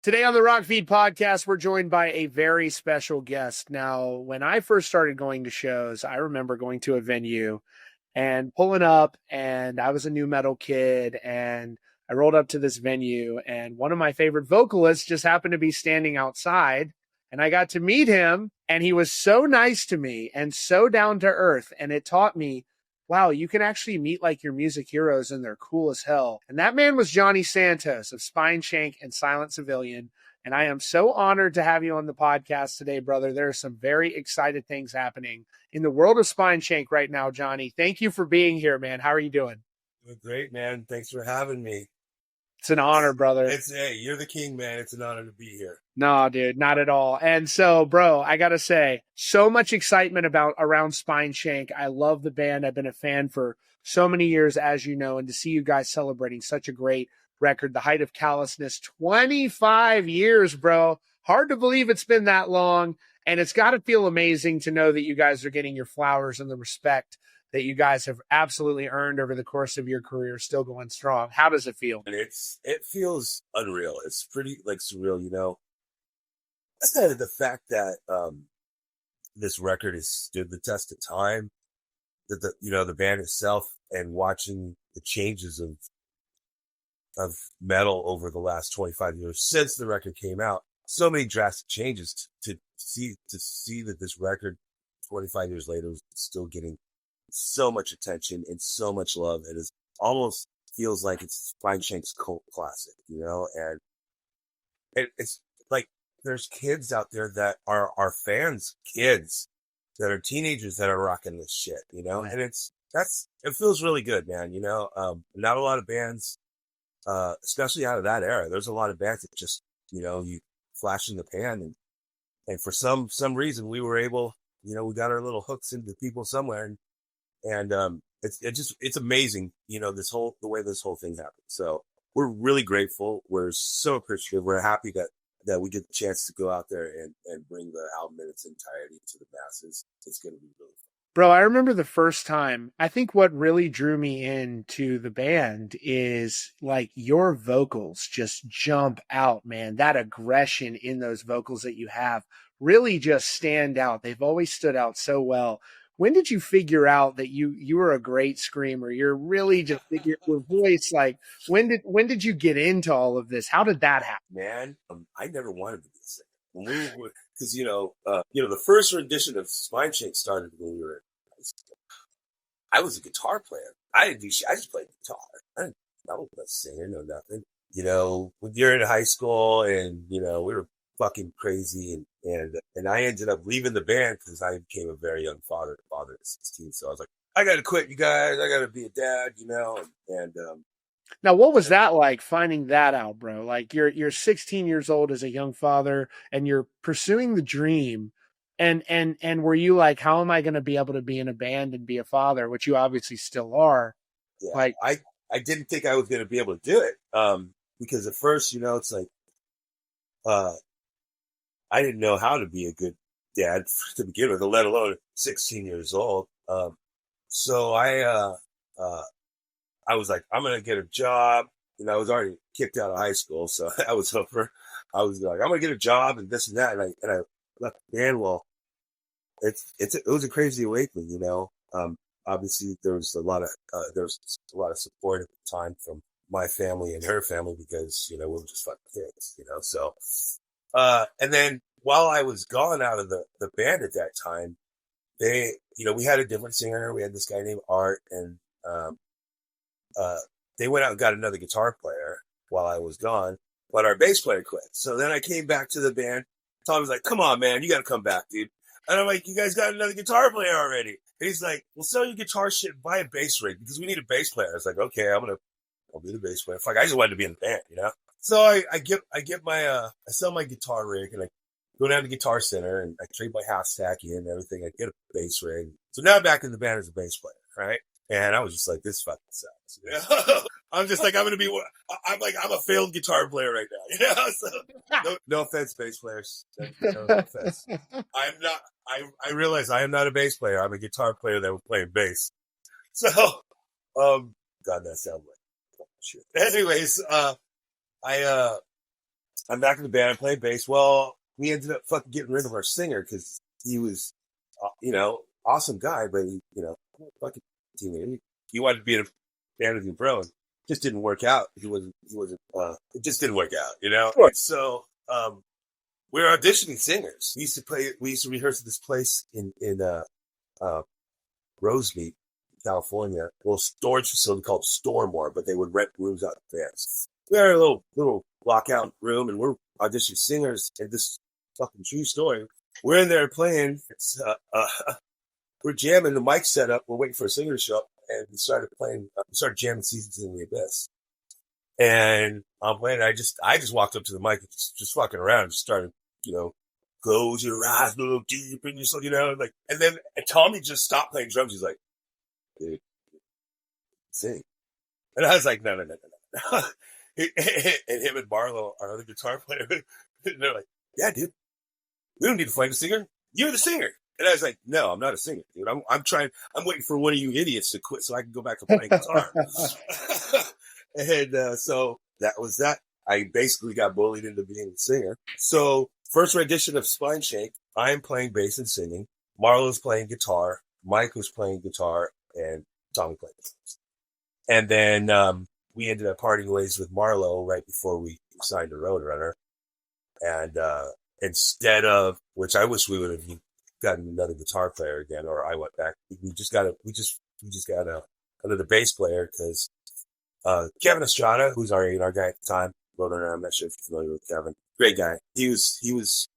Today on the Rock Feed podcast, we're joined by a very special guest. Now, when I first started going to shows, I remember going to a venue and pulling up, and I was a new metal kid, and I rolled up to this venue, and one of my favorite vocalists just happened to be standing outside, and I got to meet him, and he was so nice to me and so down to earth, and it taught me, wow, you can actually meet like your music heroes and they're cool as hell. And that man was Jonny Santos of Spineshank and Silent Civilian. And I am so honored to have you on the podcast today, brother. There are some very excited things happening in the world of Spineshank right now, Jonny. Thank you for being here, man. How are you doing? Doing great, man. Thanks for having me. It's an honor, brother. Hey, you're the king, man. It's an honor to be here. No, dude, not at all. And so, bro, I got to say, so much excitement around Spineshank. I love the band. I've been a fan for so many years, as you know, and to see you guys celebrating such a great record, the height of Callousness, 25 years, bro. Hard to believe it's been that long. And it's got to feel amazing to know that you guys are getting your flowers and the respect that you guys have absolutely earned over the course of your career, still going strong. How does it feel? And it feels unreal. It's pretty like surreal, you know. The fact that this record has stood the test of time, that the band itself, and watching the changes of metal over the last 25 years since the record came out, so many drastic changes to see that this record 25 years later is still getting so much attention and so much love. It is almost feels like it's Spineshank's cult classic, you know, and it's like there's kids out there that are our fans, kids that are teenagers that are rocking this shit, you know, and it feels really good, man. You know, not a lot of bands, especially out of that era. There's a lot of bands that just, you know, you flash in the pan, and for some reason we were able, you know, we got our little hooks into people somewhere, and it's amazing, you know, the way this whole thing happened. So we're really grateful. We're so appreciative. We're happy that we get the chance to go out there and bring the album in its entirety to the masses. It's going to be really fun. Bro, I remember the first time, I think what really drew me into the band is like your vocals just jump out, man. That aggression in those vocals that you have really just stand out. They've always stood out so well. When did you figure out that you were a great screamer? You're really just your voice. Like, when did you get into all of this? How did that happen? Man, I never wanted to be a singer. Because the first rendition of Spineshank started when we were in high school. I was a guitar player. I didn't do shit. I just played guitar. I wasn't a singer, no nothing. You know, when you're in high school, and you know we were fucking crazy, and I ended up leaving the band because I became a very young father at 16. So I was like, I got to quit, you guys. I got to be a dad, you know. And now, what was that like, finding that out, bro? Like you're 16 years old as a young father, and you're pursuing the dream. And were you like, how am I going to be able to be in a band and be a father, which you obviously still are? Yeah, like, I didn't think I was going to be able to do it. Because at first, you know, it's like, I didn't know how to be a good dad to begin with, let alone 16 years old. So I was like, I'm going to get a job. And I was already kicked out of high school, so that was over. I was like, I'm going to get a job and this and that. And I left the band. Well, it was a crazy awakening, you know. Obviously there was a lot of support at the time from my family and her family because, you know, we were just fucking kids, you know, so. And then while I was gone out of the band at that time, we had a different singer. We had this guy named Art, and, they went out and got another guitar player while I was gone, but our bass player quit. So then I came back to the band. Tom was like, come on, man, you got to come back, dude. And I'm like, you guys got another guitar player already. And he's like, well, sell your guitar shit and buy a bass rig because we need a bass player. I was like, okay, I'll be the bass player. Fuck, I just wanted to be in the band, you know? So I sell my guitar rig, and I go down to Guitar Center, and I trade my half stack in and everything. I get a bass rig. So now I'm back in the band as a bass player, right? And I was just like, this fucking sucks. You know? I'm just like, I'm a failed guitar player right now, you know? So no offense, bass players. No offense. I realize I am not a bass player. I'm a guitar player that was playing bass. So, God, that sounds like shit. Anyways, I'm back in the band, playing bass. Well, we ended up fucking getting rid of our singer because he was, awesome guy, but he, fucking teammate. He wanted to be in a band with you, bro. And just didn't work out. It just didn't work out, Sure. And so, we were auditioning singers. We used to rehearse at this place in Rosemead, California, a little storage facility called Stormore, but they would rent rooms out to fans. We had a little lockout room, and we're auditioning singers, and this is fucking true story. We're in there playing. It's we're jamming, the mic set up. We're waiting for a singer to show up, and we started playing. We started jamming Seasons in the Abyss, and I'm playing. I just walked up to the mic, and just fucking around, and just started, close your eyes, look deep in yourself, and then Tommy just stopped playing drums. He's like, dude, sing. And I was like, no. And him and Marlo, our other guitar player, they're like, yeah, dude, we don't need to find a singer. You're the singer. And I was like, no, I'm not a singer, dude. I'm waiting for one of you idiots to quit so I can go back to playing guitar. And so that was that. I basically got bullied into being a singer. So first rendition of Spineshank, I'm playing bass and singing. Marlo's playing guitar. Mike was playing guitar, and Tommy played drums. And then we ended up parting ways with Marlo right before we signed to Roadrunner. And instead of, which I wish we would have gotten another guitar player again, or I went back. We just got another bass player because Kevin Estrada, who's our A&R guy at the time, Roadrunner, I'm not sure if you're familiar with Kevin. Great guy. He was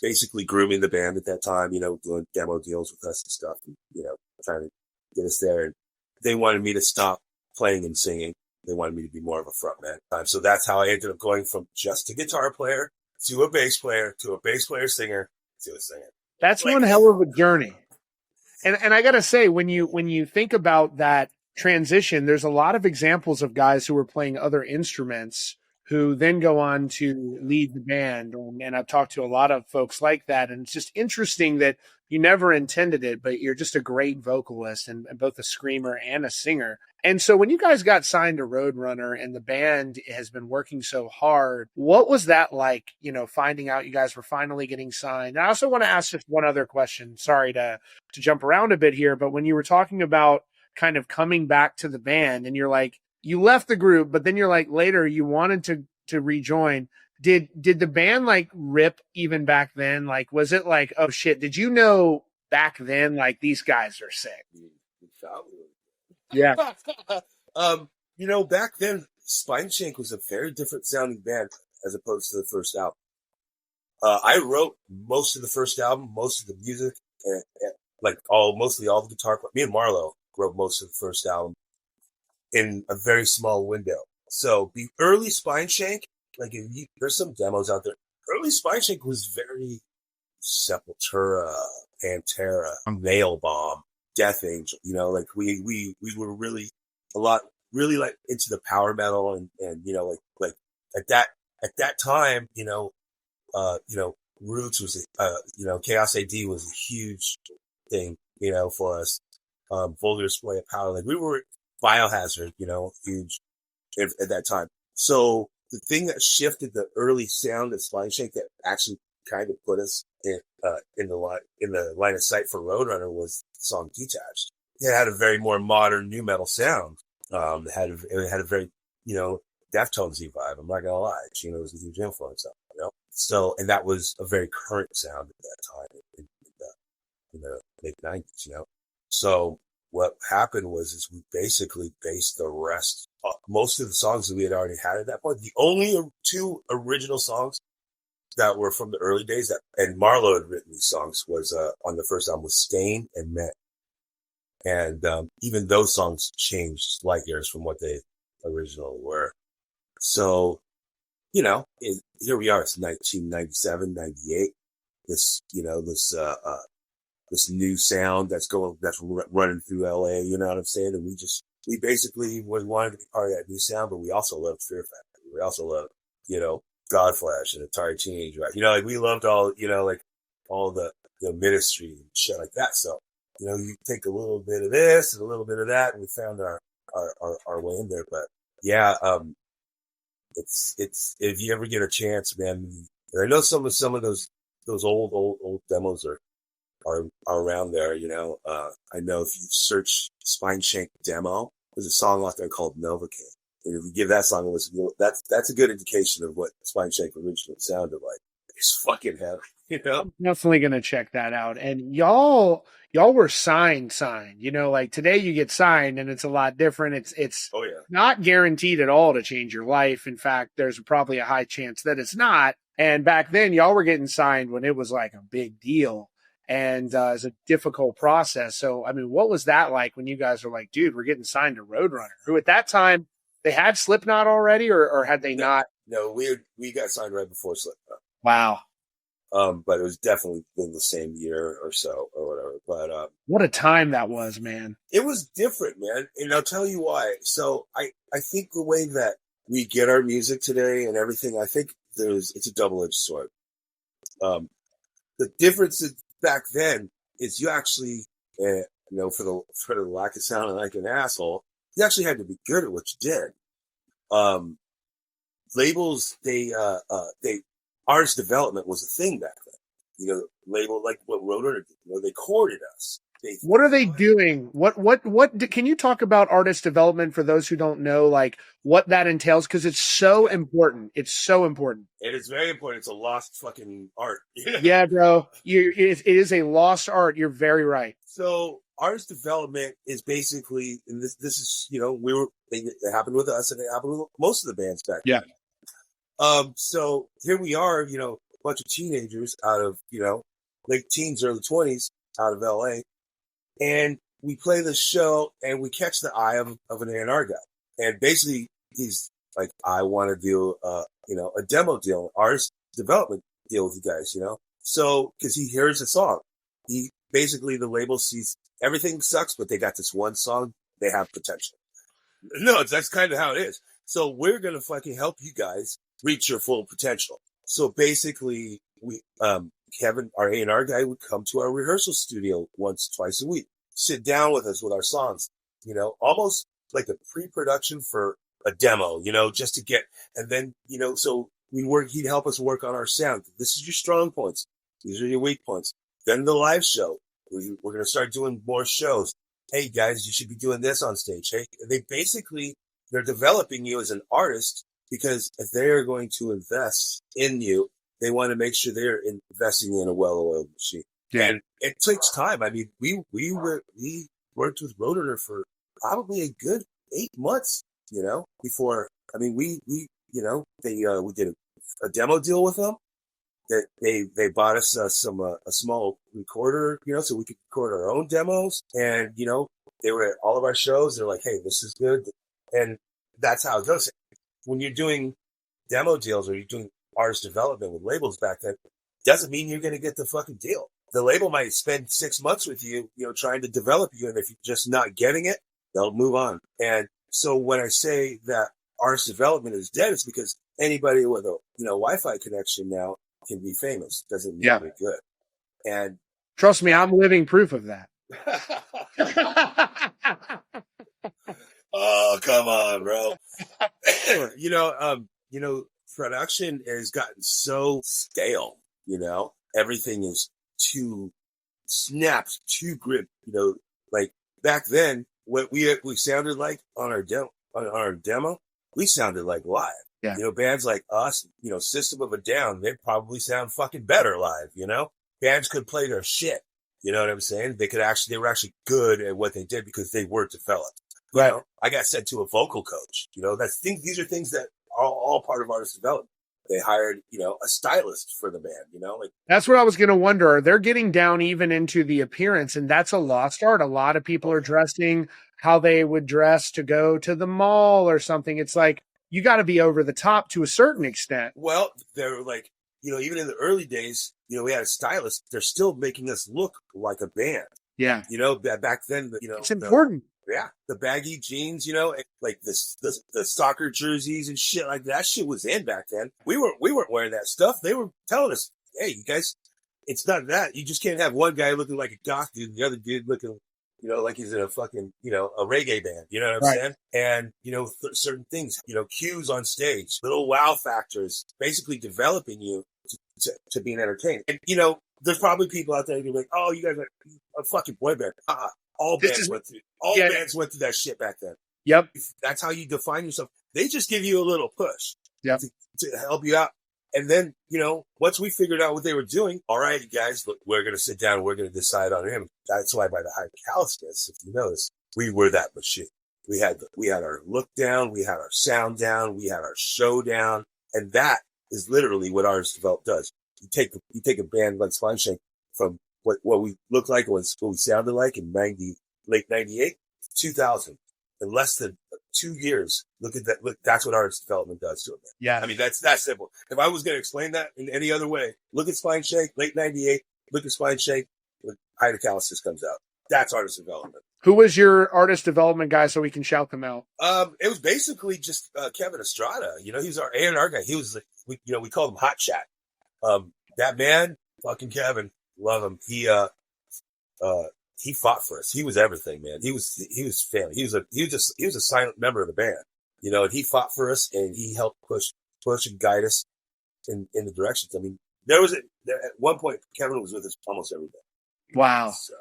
basically grooming the band at that time, doing demo deals with us and stuff, and, trying to get us there. And they wanted me to stop playing and singing. They wanted me to be more of a frontman. So that's how I ended up going from just a guitar player to a bass player singer to a singer. That's one hell of a journey. And I got to say, when you think about that transition, there's a lot of examples of guys who were playing other instruments who then go on to lead the band. And I've talked to a lot of folks like that. And it's just interesting that you never intended it, but you're just a great vocalist and both a screamer and a singer. And so when you guys got signed to Roadrunner and the band has been working so hard, what was that like, finding out you guys were finally getting signed? And I also want to ask just one other question. Sorry to jump around a bit here, but when you were talking about kind of coming back to the band and you're like, you left the group, but then you're like, later you wanted to rejoin. Did the band like rip even back then? Like, was it like, oh shit, did you know back then, like these guys are sick? Yeah. Back then Spineshank was a very different sounding band as opposed to the first album. I wrote most of the first album, most of the music, and mostly all the guitar. Me and Marlo wrote most of the first album in a very small window. So the early Spineshank, there's some demos out there. Early Spineshank was very Sepultura, Pantera, Nail Bomb, Death Angel. We were really like into the power metal and at that time, Roots was Chaos AD was a huge thing, for us. Vulgar Display of Power, we were Biohazard, huge at that time. So the thing that shifted the early sound of Spineshank that actually kind of put us in the line of sight for Roadrunner was the song Detached. It had a very more modern nu metal sound. It had a very, Deftones-y vibe. I'm not gonna lie. Chino was a huge influence on it, So, and that was a very current sound at that time in the late 90s, So what happened was we basically based the rest, most of the songs that we had already had at that point. The only two original songs that were from the early days and Marlo had written these songs was, on the first album was Stain and Men. And, even those songs changed light years from what they originally were. So, here we are. It's 1997, 98. This new sound that's running through LA, you know what I'm saying? And we basically wanted to be part of that new sound, but we also loved Fear Factory. We also loved, Godflesh and Atari Teenage Rock. We loved all, all the Ministry and shit like that. So, you take a little bit of this and a little bit of that, and we found our way in there. But yeah, it's if you ever get a chance, man. I know some of those old demos are around there. You know, I know if you search Spineshank demo, there's a song out there called Novocaine. And if you give that song a listen, that's a good indication of what Spineshank originally sounded like. It's fucking heavy, you know. I'm definitely gonna check that out. And y'all were signed. You know, like today you get signed and it's a lot different. It's Oh yeah. not guaranteed at all to change your life. In fact, there's probably a high chance that it's not. And back then y'all were getting signed when it was like a big deal and it's a difficult process. So I mean, what was that like when you guys were like, dude, we're getting signed to Roadrunner, who at that time they had Slipknot already, or had they not? No, we got signed right before Slipknot. Wow. But it was definitely in the same year or so or whatever. But what a time that was, man. It was different, man. And I'll tell you why. So I think the way that we get our music today and everything, I think it's a double-edged sword. The difference back then is you actually, you know, for the lack of sounding like an asshole, you actually had to be good at what you did. Labels, artist development was a thing back then. You know, label like what Roadrunner did. You know, they courted us. What are they doing? Can you talk about artist development for those who don't know, like what that entails? Because it's so important. It's so important. It is very important. It's a lost fucking art. Yeah, bro. It is a lost art. You're very right. So artist development is basically, and this is, you know, it happened with us and it happened with most of the bands back then. So here we are, you know, a bunch of teenagers out of, you know, late teens, early 20s out of LA. And we play this show and we catch the eye of an A&R guy. And basically he's like, I want to do, you know, a demo deal, artist development deal with you guys, you know? So, cause he hears the song. Basically the label sees everything sucks, but they got this one song. They have potential. No, that's kind of how it is. So we're going to fucking help you guys reach your full potential. So basically we, Kevin, our A&R guy, would come to our rehearsal studio twice a week, sit down with us with our songs, you know, almost like a pre-production for a demo, you know, just to get, and then, you know, so he'd help us work on our sound. This is your strong points. These are your weak points. Then the live show, we're going to start doing more shows. Hey guys, you should be doing this on stage. Hey, they're developing you as an artist because if they're going to invest in you, they want to make sure they're investing in a well-oiled machine. Yeah. And it takes time. I mean, we worked with Roadrunner for probably a good 8 months, you know, before, I mean, we did a demo deal with them that they bought us a small recorder, you know, so we could record our own demos. And, you know, they were at all of our shows. They're like, hey, this is good. And that's how it goes. When you're doing demo deals or you're doing artist development with labels back then, doesn't mean you're going to get the fucking deal. The label might spend 6 months with you, you know, trying to develop you. And if you're just not getting it, they'll move on. And so when I say that artist development is dead, it's because anybody with a, you know, Wi-Fi connection now can be famous. Doesn't mean they're good. And trust me, I'm living proof of that. Oh, come on, bro. You know, production has gotten so stale, you know, everything is too snapped, too grip, you know, like back then, what we sounded like on our demo, we sounded like live. Yeah. You know, bands like us, you know, System of a Down, they probably sound fucking better live, you know? Bands could play their shit. You know what I'm saying? They were actually good at what they did because they were developed. Right. You know, I got sent to a vocal coach. You know, these are things that are all part of artist development. They hired, you know, a stylist for the band, you know, like that's what I was going to wonder. They're getting down even into the appearance, and that's a lost art. A lot of people are dressing how they would dress to go to the mall or something. It's like, you got to be over the top to a certain extent. Well, they're like, you know, even in the early days, you know, we had a stylist. They're still making us look like a band. Yeah. You know, back then, you know, it's important. The baggy jeans, you know, like the soccer jerseys and shit like that. Shit was in back then. We weren't wearing that stuff. They were telling us, hey, you guys, it's not that. You just can't have one guy looking like a goth dude and the other dude looking, like he's in a fucking, a reggae band, you know what I'm Right. saying? And, certain things, cues on stage, little wow factors, basically developing you to be an entertainer. And, there's probably people out there who are like, oh, you guys are a fucking boy band. All bands went through that shit back then. Yep. That's how you define yourself. They just give you a little push to help you out. And then, once we figured out what they were doing, all right, guys, look, we're going to sit down. We're going to decide on him. That's why by the high Callousness, if you notice, we were that machine. We had our look down. We had our sound down. We had our show down. And that is literally what Artist Develop does. You take a band like Spineshank from what we looked like, what we sounded like in late 98, 2000. In less than 2 years, look at that. Look, that's what artist development does to it. Man. Yeah. I mean, that's that simple. If I was going to explain that in any other way, look at Spineshank, late 98, look at Spineshank, when Ida Callousness comes out. That's artist development. Who was your artist development guy so we can shout them out? It was basically just Kevin Estrada. He was our A&R guy. He was, we called him Hot Chat. That man, fucking Kevin, love him. He fought for us. He was everything, man. He was family. He was a silent member of the band, and he fought for us and he helped push and guide us in the directions. I mean, at one point, Kevin was with us almost every day. Wow. So,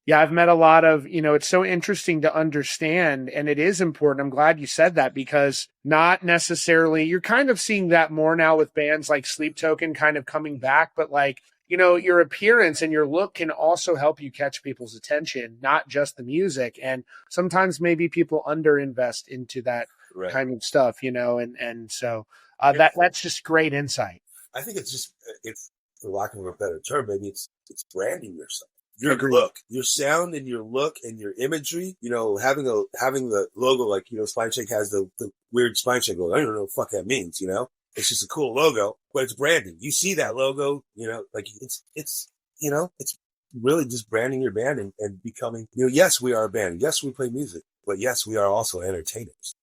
yeah, I've met a lot of, it's so interesting to understand, and it is important. I'm glad you said that because not necessarily, you're kind of seeing that more now with bands like Sleep Token kind of coming back, but like, your appearance and your look can also help you catch people's attention, not just the music. And sometimes maybe people underinvest into that kind of stuff, and so that's just great insight. I think it's for lack of a better term, maybe it's branding yourself. Your look, your sound and your look and your imagery, having the logo, like, Spineshank has the weird Spineshank logo. I don't know what the fuck that means, It's just a cool logo, but it's branding. You see that logo, like it's really just branding your band and becoming, yes, we are a band. Yes, we play music, but yes, we are also entertainers.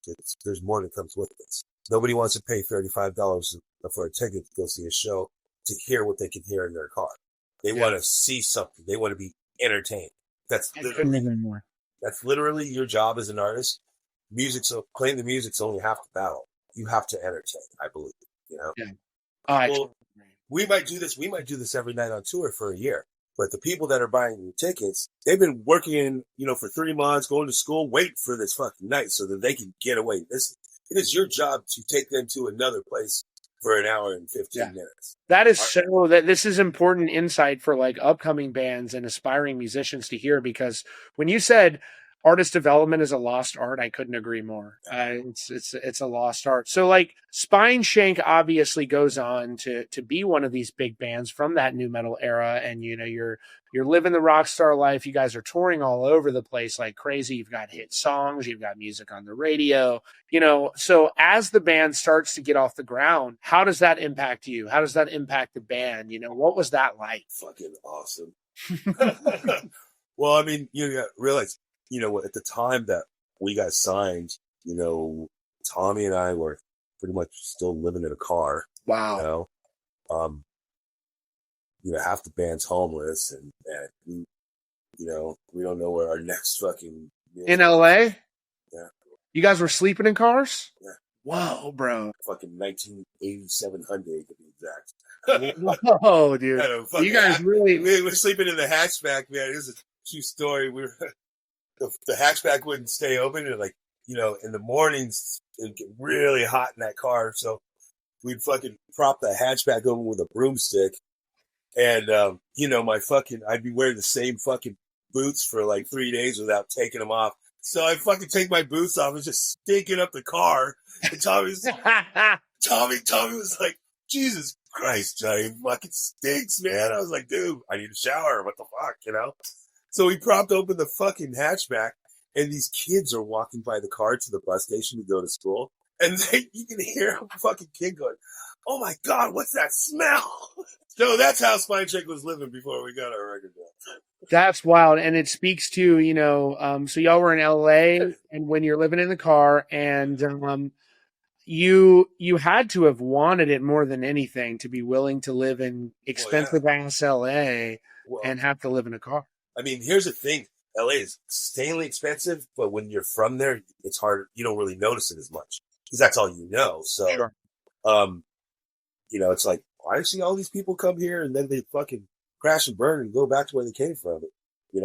There's more that comes with this. Nobody wants to pay $35 for a ticket to go see a show to hear what they can hear in their car. They want to see something. They want to be entertained. That's literally your job as an artist. Playing the music's only half the battle. You have to entertain, I believe, Yeah. Well, we might do this every night on tour for a year. But the people that are buying the tickets, they've been working, for 3 months, going to school, waiting for this fucking night so that they can get away. It is your job to take them to another place for an hour and 15 minutes. That is this is important insight for like upcoming bands and aspiring musicians to hear, because when you said artist development is a lost art, I couldn't agree more. It's a lost art. So like Spineshank obviously goes on to be one of these big bands from that new metal era. And, you're living the Rockstar life. You guys are touring all over the place like crazy. You've got hit songs. You've got music on the radio, so as the band starts to get off the ground, how does that impact you? How does that impact the band? What was that like? Fucking awesome. Well, I mean, you got to realize, at the time that we got signed, Tommy and I were pretty much still living in a car. Wow. Half the band's homeless and we don't know where our next fucking in LA. Yeah. You guys were sleeping in cars? Yeah. Whoa, bro. Fucking 1987 Hyundai to be exact. Whoa, dude. You guys really we were sleeping in the hatchback, man. It was a true story. The hatchback wouldn't stay open, and in the mornings it'd get really hot in that car, so we'd fucking prop the hatchback open with a broomstick, and I'd be wearing the same fucking boots for like 3 days without taking them off. So I fucking take my boots off and just stinking up the car, and Tommy was like, Jesus Christ, Johnny, it fucking stinks, man. I was like, dude, I need a shower. What the fuck, So we propped open the fucking hatchback, and these kids are walking by the car to the bus station to go to school, and you can hear a fucking kid going, "Oh my God, what's that smell?" So that's how Spineshank was living before we got our record deal. That's wild, and it speaks to so y'all were in LA, and when you're living in the car, and you had to have wanted it more than anything to be willing to live in expensive ass LA and have to live in a car. I mean, here's the thing. LA is insanely expensive, but when you're from there, it's hard. You don't really notice it as much because that's all you know. So, Sure. It's like, I see all these people come here and then they fucking crash and burn and go back to where they came from.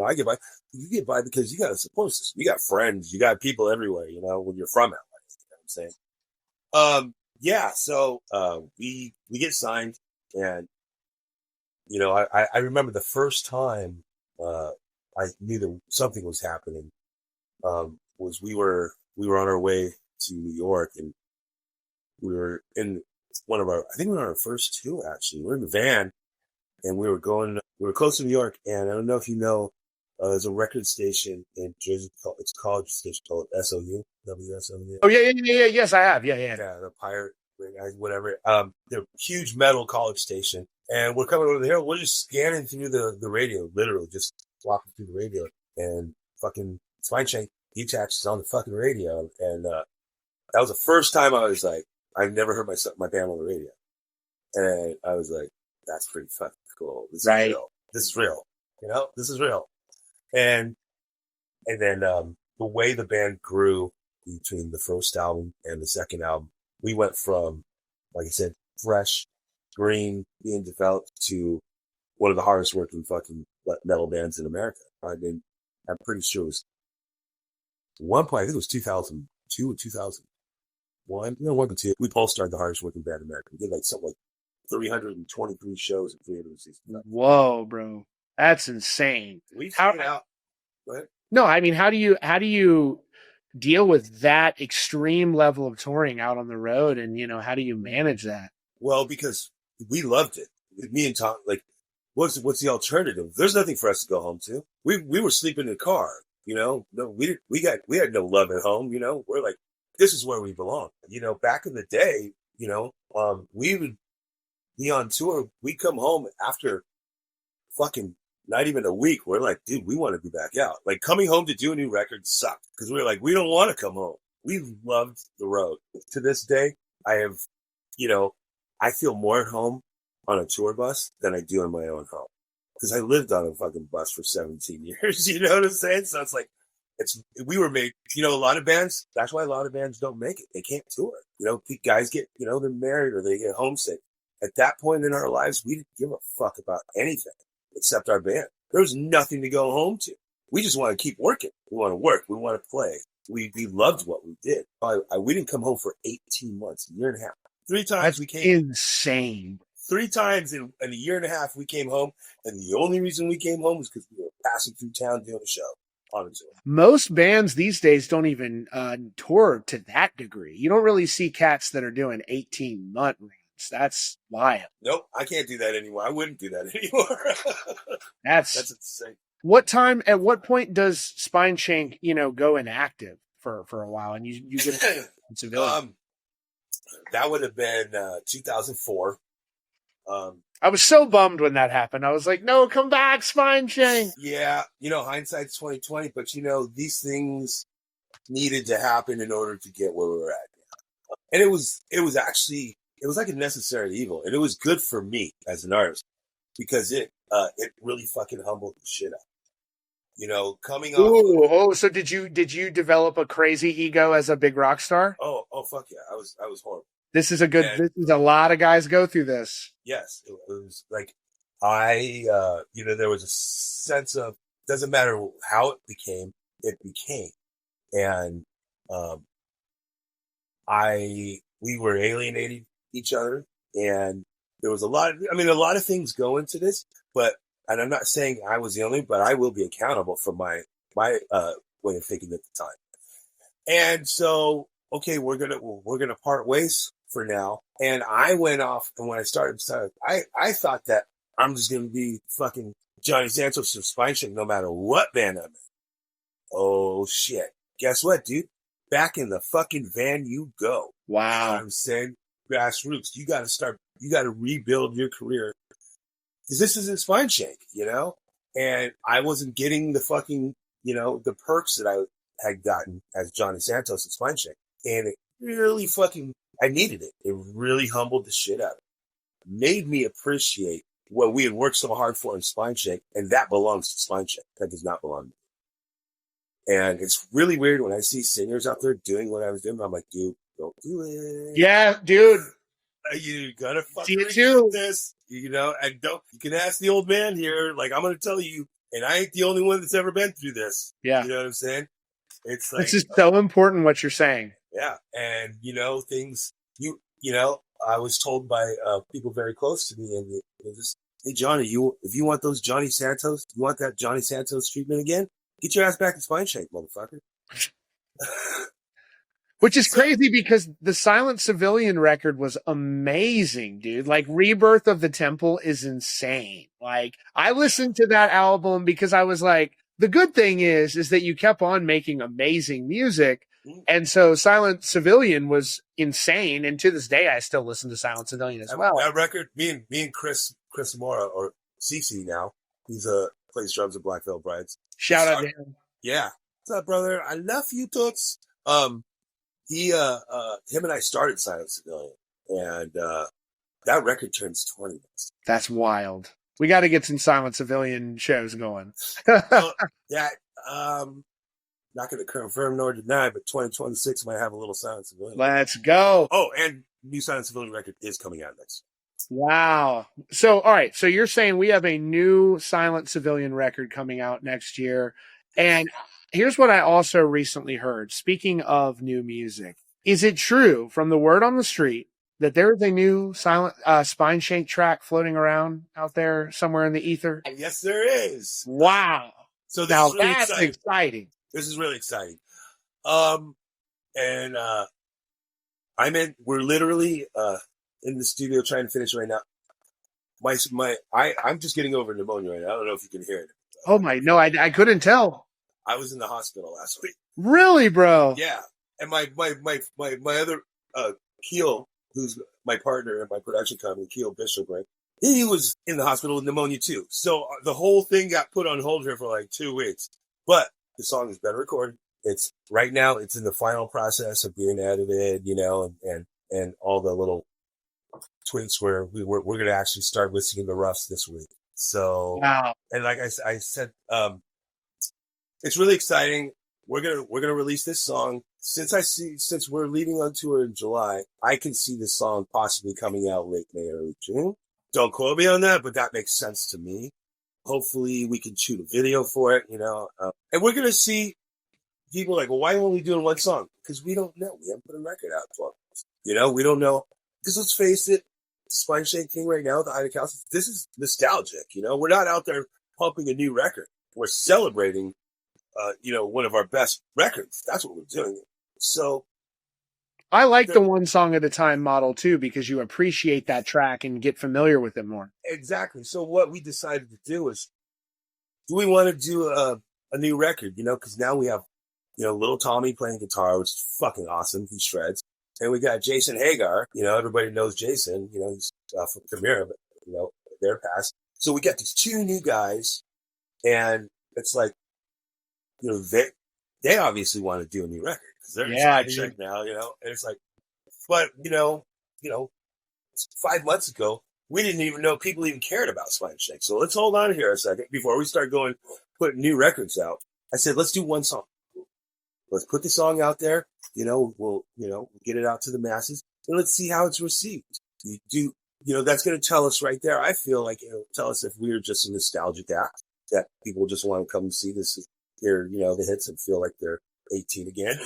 I get by. You get by because you got a support system. You got friends. You got people everywhere, when you're from LA. You know what I'm saying? So we get signed and, I remember the first time, I knew that something was happening, was we were on our way to New York and we were in I think we were on our first tour actually. We were in the van and we were close to New York and I don't know if you know, there's a record station in Jersey, it's a college station called SOU, WSOU. Oh yeah. Yes, I have. Yeah. Yeah, the Pirate, whatever. They're a huge metal college station. And we're coming over the hill. We're just scanning through the radio, literally just walking through the radio. And fucking Spineshank, Detached is on the fucking radio. And that was the first time I was like, I've never heard my band on the radio. And I was like, that's pretty fucking cool. This is real. This is real. This is real. And then the way the band grew between the first album and the second album, we went from, like I said, fresh, green, being developed to one of the hardest working fucking metal bands in America. I mean, I'm pretty sure it was at one point, I think it was 2002 or 2001. One or two. We both started the hardest working band in America. We did like something like 323 shows in 360. Whoa, bro. That's insane. We figured out. Go ahead. No, I mean, how do you deal with that extreme level of touring out on the road? And, how do you manage that? Well, because we loved it. Me and Tom, like, what's the alternative? There's nothing for us to go home to. We were sleeping in the car, no, we had no love at home, we're like, this is where we belong. Back in the day, we would be on tour. We'd come home after fucking not even a week. We're like, dude, we want to be back out. Like coming home to do a new record sucked because we were like, we don't want to come home. We loved the road. To this day, I have, I feel more at home on a tour bus than I do in my own home because I lived on a fucking bus for 17 years. You know what I'm saying? So it's like, we were made, a lot of bands, that's why a lot of bands don't make it. They can't tour. Guys get, they're married or they get homesick. At that point in our lives, we didn't give a fuck about anything except our band. There was nothing to go home to. We just want to keep working. We want to work. We want to play. We loved what we did. We didn't come home for 18 months, a year and a half. 3 times That's we came. Insane. 3 times in a year and a half we came home. And the only reason we came home was because we were passing through town doing a show. Most bands these days don't even tour to that degree. You don't really see cats that are doing 18-month runs. That's wild. Nope, I can't do that anymore. I wouldn't do that anymore. That's insane. At what point does Spineshank, go inactive for a while and you get civilian? That would have been 2004. I was so bummed when that happened. I was like, no, come back, Spineshank. Yeah, hindsight's 2020, but these things needed to happen in order to get where we were at. And it was actually, it was like a necessary evil, and it was good for me as an artist because it really fucking humbled the shit out. Coming off. So did you develop a crazy ego as a big rock star? Oh, fuck yeah, I was horrible. This is a lot of guys go through this. Yes, it was like there was a sense of doesn't matter how it became, and we were alienating each other, and there was a lot of things go into this, and I'm not saying I was the only, but I will be accountable for my way of thinking at the time. And so, okay, we're gonna part ways for now. And I went off, and when I started, I thought that I'm just gonna be fucking Jonny Santos or Spineshank no matter what band I'm in. Oh shit! Guess what, dude? Back in the fucking van you go. Wow. You know I'm saying grassroots. You got to rebuild your career. Because this isn't Spineshank, And I wasn't getting the fucking, the perks that I had gotten as Jonny Santos and Spineshank. And it really fucking, I needed it. It really humbled the shit out of me. Made me appreciate what we had worked so hard for in Spineshank. And that belongs to Spineshank. That does not belong to me. And it's really weird when I see singers out there doing what I was doing. I'm like, dude, don't do it. Yeah, dude. You gotta See fucking it too. this, and don't. You can ask the old man here. Like, I'm gonna tell you, and I ain't the only one that's ever been through this. Yeah, you know what I'm saying. It's like this is so important what you're saying. Yeah, and things. I was told by people very close to me, and they just, hey Johnny, if you want those Jonny Santos, you want that Jonny Santos treatment again? Get your ass back in Spineshank, motherfucker. Which is crazy because the Silent Civilian record was amazing, dude. Like, Rebirth of the Temple is insane. Like, I listened to that album because I was like, the good thing is that you kept on making amazing music. And so Silent Civilian was insane. And to this day, I still listen to Silent Civilian as well. That record, me and Chris Mora, or CC now, he's plays drums at Black Veil Brides. Shout out to him. Yeah. What's up, brother? I love you, Toots. Him and I started Silent Civilian, and that record turns 20. That's wild. We got to get some Silent Civilian shows going. Not going to confirm nor deny, but 2026 might have a little Silent Civilian. Let's go. Oh, and new Silent Civilian record is coming out next year. Wow. So, all right. So you're saying we have a new Silent Civilian record coming out next year. And here's what I also recently heard. Speaking of new music, is it true from the word on the street that there's a new Spineshank track floating around out there somewhere in the ether? Yes, there is. Wow. So now that's exciting. This is really exciting. We're literally in the studio trying to finish right now. I'm just getting over pneumonia right now. I don't know if you can hear it. Oh my, no, I couldn't tell. I was in the hospital last week. Really, bro? Yeah. And my other, Keel, who's my partner in my production company, Keel Bishop, right? He was in the hospital with pneumonia too. So the whole thing got put on hold here for like 2 weeks, but the song has been recorded. It's right now, it's in the final process of being edited, and all the little tweaks where we're going to actually start listening to the roughs this week. So, wow. And like I said, it's really exciting. We're gonna release this song. Since we're leaving on tour in July, I can see this song possibly coming out late May, early June. Don't quote me on that, but that makes sense to me. Hopefully we can shoot a video for it, and we're gonna see people like, well, why are we only doing one song? Because we don't know. We haven't put a record out for us. We don't know. Because let's face it, the Spineshank thing right now, the Ida Callousness, this is nostalgic. We're not out there pumping a new record. We're celebrating, one of our best records. That's what we're doing. So I like the one song at a time model too, because you appreciate that track and get familiar with it more. Exactly. So what we decided to do is, do we want to do a new record? Because now we have, little Tommy playing guitar, which is fucking awesome. He shreds. And we got Jason Hagar. Everybody knows Jason. He's from Chimera, but their past. So we got these two new guys, and it's like, they obviously want to do a new record because they're in Spineshank now, and it's like, but 5 months ago we didn't even know people even cared about Spineshank. So let's hold on here a second before we start putting new records out. I said, let's do one song. Let's put the song out there. We'll get it out to the masses, and let's see how it's received. That's going to tell us right there. I feel like it'll tell us if we're just a nostalgic act that people just want to come and see this, hear, the hits and feel like they're 18 again,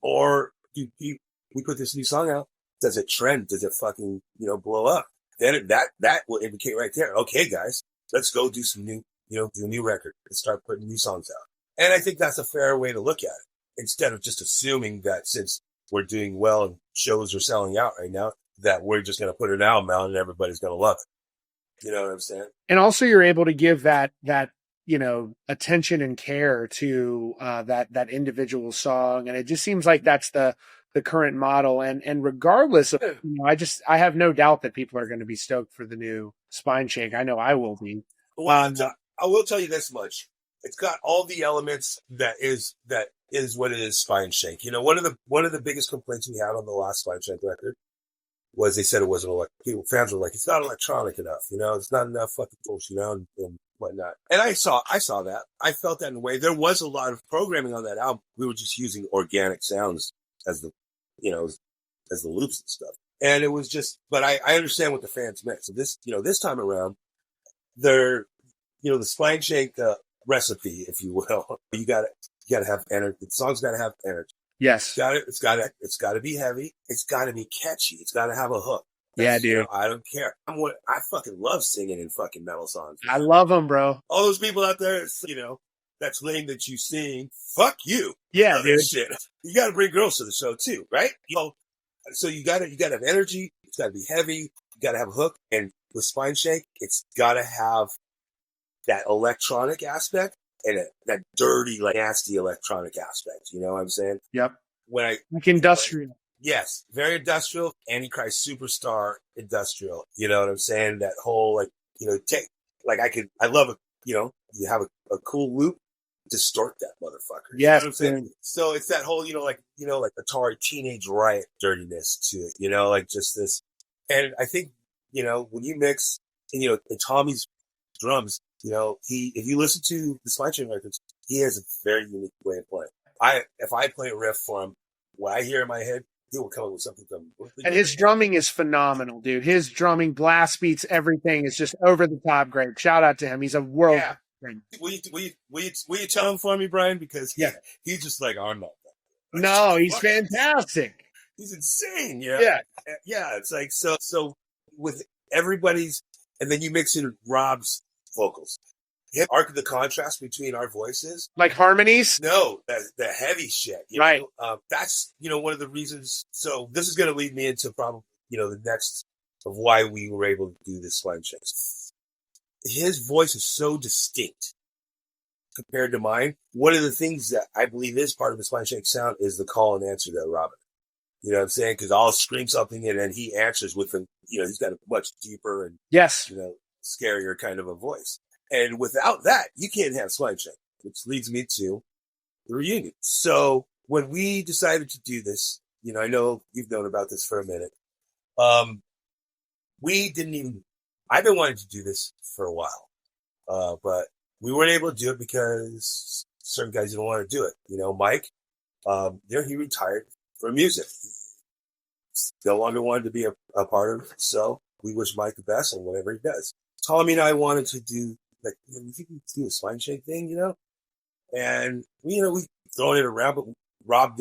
or we put this new song out. Does it trend? Does it fucking, blow up? Then that will indicate right there. Okay, guys, let's go do some new, do a new record and start putting new songs out. And I think that's a fair way to look at it, instead of just assuming that since we're doing well and shows are selling out right now, that we're just going to put an album out and everybody's going to love it. You know what I'm saying? And also you're able to give that attention and care to that individual song. And it just seems like that's the current model. And regardless of, I have no doubt that people are going to be stoked for the new Spineshank. I know I will be. Well, I will tell you this much. It's got all the elements that is what it is Spineshank. One of the biggest complaints we had on the last Spineshank record was they said it wasn't fans were like, it's not electronic enough, it's not enough fucking tools, and whatnot. And I saw that. I felt that in a way. There was a lot of programming on that album. We were just using organic sounds as the, as the loops and stuff. And it was just, but I understand what the fans meant. So this time around, the Spineshank recipe, if you will, you gotta have energy. The song's gotta have energy. Yes. It's gotta be heavy. It's gotta be catchy. It's gotta have a hook. Yeah, dude. I don't care. I fucking love singing in fucking metal songs. I love them, bro. All those people out there, that's lame that you sing. Fuck you. Yeah, dude. Shit. You gotta bring girls to the show too, right? So you gotta have energy. It's gotta be heavy. You gotta have a hook. And with Spineshank, it's gotta have that electronic aspect and that dirty, like nasty electronic aspect. You know what I'm saying? Yep. Like industrial. Yes, very industrial. Antichrist Superstar industrial. You know what I'm saying? That whole I love it. You have a cool loop, distort that motherfucker. Yes, you know what I'm saying? So it's that whole, like Atari Teenage Riot dirtiness to it. Like just this. And I think when you mix, and Tommy's drums, if you listen to the Spineshank records, he has a very unique way of playing. If I play a riff for him, what I hear in my head, he will come up with something. And his drumming is phenomenal, dude. His drumming, blast beats, everything is just over the top great. Shout out to him. He's a world. Yeah. Will you tell him for me, Brian? Because he's just like, I'm not that. No, he's fantastic. He's insane. Yeah. Yeah. It's like, so with everybody's, and then you mix in Rob's vocals. Arc the contrast between our voices, like harmonies. No, the heavy shit, right? That's one of the reasons. So this is going to lead me into probably the next of why we were able to do this Spineshank. His voice is so distinct compared to mine. One of the things that I believe is part of the Spineshank sound is the call and answer to Robin. You know what I'm saying? Because I'll scream something and then he answers with a, he's got a much deeper and scarier kind of a voice. And without that, you can't have Spineshank, which leads me to the reunion. So when we decided to do this, I know you've known about this for a minute. I've been wanting to do this for a while. But we weren't able to do it because certain guys didn't want to do it. Mike, he retired from music. He no longer wanted to be a part of it. So we wish Mike the best on whatever he does. Tommy and I wanted to do, we think we could do a Spineshank thing, and we throwing it around, but Rob